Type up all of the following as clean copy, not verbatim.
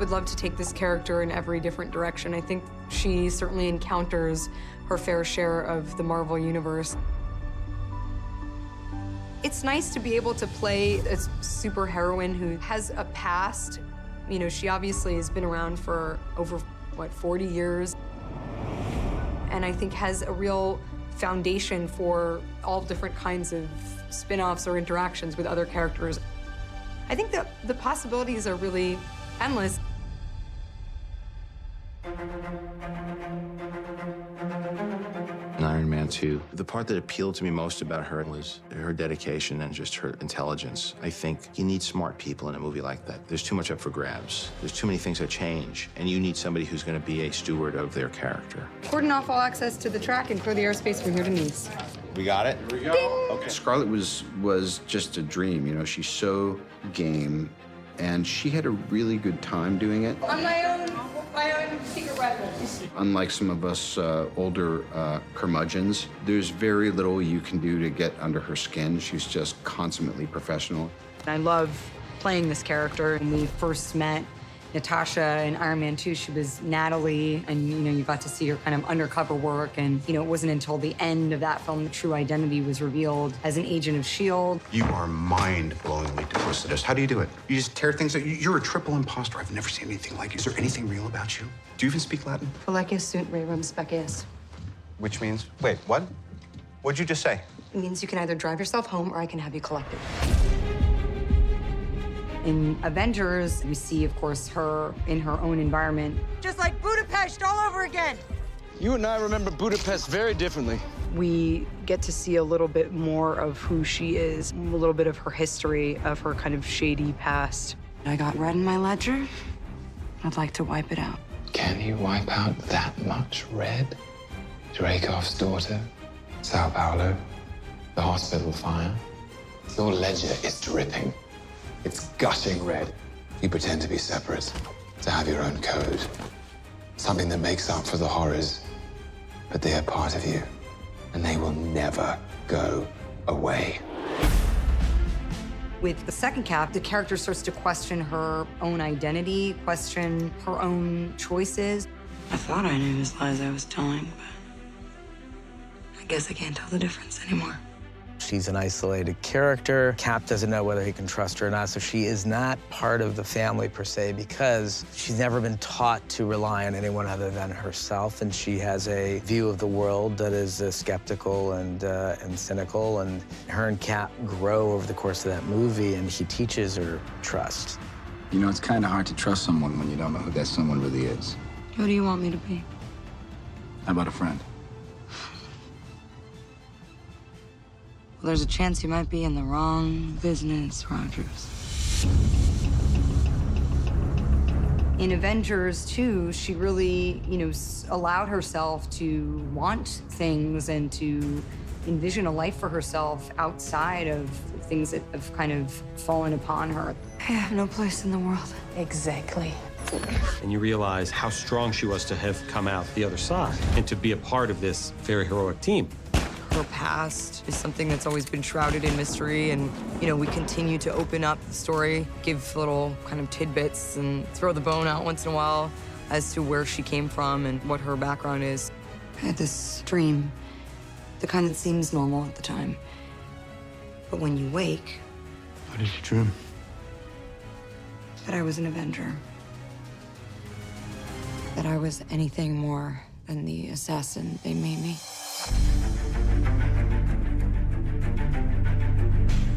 would love to take this character in every different direction. I think she certainly encounters her fair share of the Marvel Universe. It's nice to be able to play a superheroine who has a past. You know, she obviously has been around for over, what, 40 years? And I think has a real foundation for all different kinds of spin-offs or interactions with other characters. I think that the possibilities are really endless. In Iron Man 2, the part that appealed to me most about her was her dedication and just her intelligence. I think you need smart people in a movie like that. There's too much up for grabs. There's too many things that change, and you need somebody who's going to be a steward of their character. Cordon off all access to the track and clear the airspace from here to Nice. We got it? Here we go. Okay. Scarlett was just a dream, you know. She's so game, and she had a really good time doing it. On my own secret weapon. Unlike some of us older curmudgeons, there's very little you can do to get under her skin. She's just consummately professional. I love playing this character. When we first met Natasha in Iron Man 2, she was Natalie, and you know, you got to see her kind of undercover work, and you know, it wasn't until the end of that film the true identity was revealed as an agent of S.H.I.E.L.D. You are mind-blowingly duplicitous. How do you do it? You just tear things out. You're a triple imposter. I've never seen anything like you. Is there anything real about you? Do you even speak Latin? Colegius sunt rerum specius. Which means, wait, what? What'd you just say? It means you can either drive yourself home or I can have you collected. In Avengers, we see, of course, her in her own environment. Just like Budapest all over again. You and I remember Budapest very differently. We get to see a little bit more of who she is, a little bit of her history, of her kind of shady past. I got red in my ledger. I'd like to wipe it out. Can you wipe out that much red? Dreykov's daughter, Sao Paulo, the hospital fire. Your ledger is dripping. It's gushing red. You pretend to be separate, to have your own code. Something that makes up for the horrors. But they are part of you, and they will never go away. With the second cap, the character starts to question her own identity, question her own choices. I thought I knew whose lies I was telling, but I guess I can't tell the difference anymore. She's an isolated character. Cap doesn't know whether he can trust her or not, so she is not part of the family per se because she's never been taught to rely on anyone other than herself, and she has a view of the world that is skeptical and cynical, and her and Cap grow over the course of that movie, and he teaches her trust. You know, it's kind of hard to trust someone when you don't know who that someone really is. Who do you want me to be? How about a friend? Well, there's a chance you might be in the wrong business, Rogers. In Avengers 2, she really, you know, allowed herself to want things and to envision a life for herself outside of things that have kind of fallen upon her. I have no place in the world. Exactly. And you realize how strong she was to have come out the other side and to be a part of this very heroic team. Her past is something that's always been shrouded in mystery, and, you know, we continue to open up the story, give little kind of tidbits, and throw the bone out once in a while as to where she came from and what her background is. I had this dream, the kind that seems normal at the time. But when you wake... What did you dream? That I was an Avenger. That I was anything more than the assassin they made me.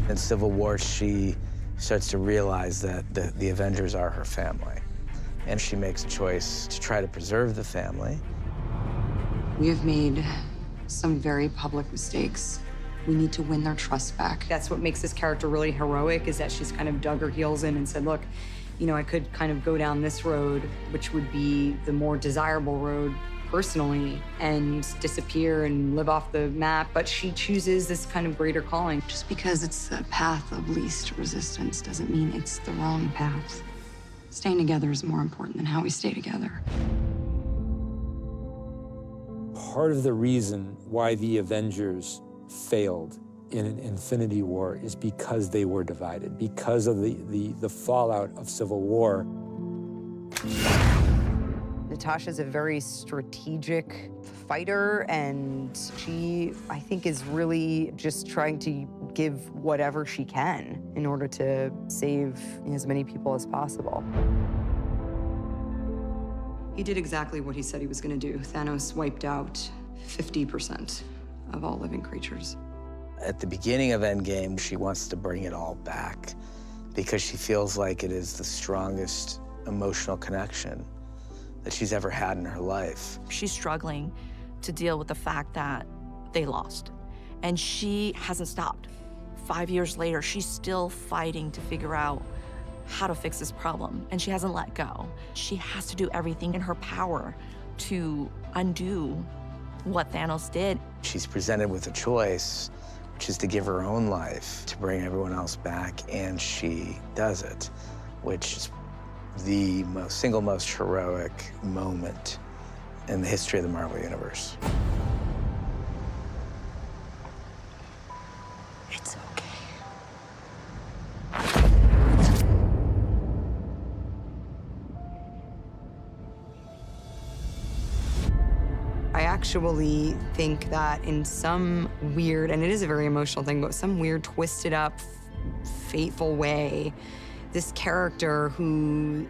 In Civil War, she starts to realize that the Avengers are her family. And she makes a choice to try to preserve the family. We have made some very public mistakes. We need to win their trust back. That's what makes this character really heroic, is that she's kind of dug her heels in and said, look, you know, I could kind of go down this road, which would be the more desirable road personally, and disappear and live off the map, but she chooses this kind of greater calling. Just because it's the path of least resistance doesn't mean it's the wrong path. Staying together is more important than how we stay together. Part of the reason why the Avengers failed in an Infinity War is because they were divided, because of the fallout of Civil War. Natasha's a very strategic fighter, and she, I think, is really just trying to give whatever she can in order to save as many people as possible. He did exactly what he said he was going to do. Thanos wiped out 50% of all living creatures. At the beginning of Endgame, she wants to bring it all back because she feels like it is the strongest emotional connection that she's ever had in her life. She's struggling to deal with the fact that they lost, and she hasn't stopped. 5 years later, she's still fighting to figure out how to fix this problem, and she hasn't let go. She has to do everything in her power to undo what Thanos did. She's presented with a choice, which is to give her own life to bring everyone else back, and she does it, which is the single most heroic moment in the history of the Marvel Universe. It's okay. I actually think that in some weird, and it is a very emotional thing, but some weird, twisted up, fateful way, this character who,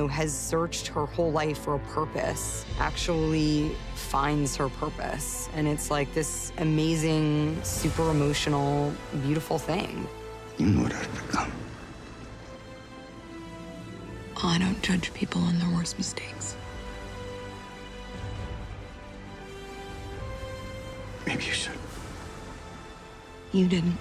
has searched her whole life for a purpose actually finds her purpose. And it's like this amazing, super emotional, beautiful thing. You know what I've become. I don't judge people on their worst mistakes. Maybe you should. You didn't.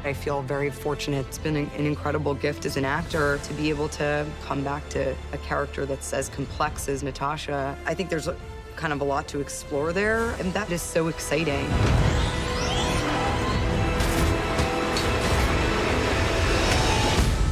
I feel very fortunate. It's been an incredible gift as an actor to be able to come back to a character that's as complex as Natasha. I think there's kind of a lot to explore there, and that is so exciting.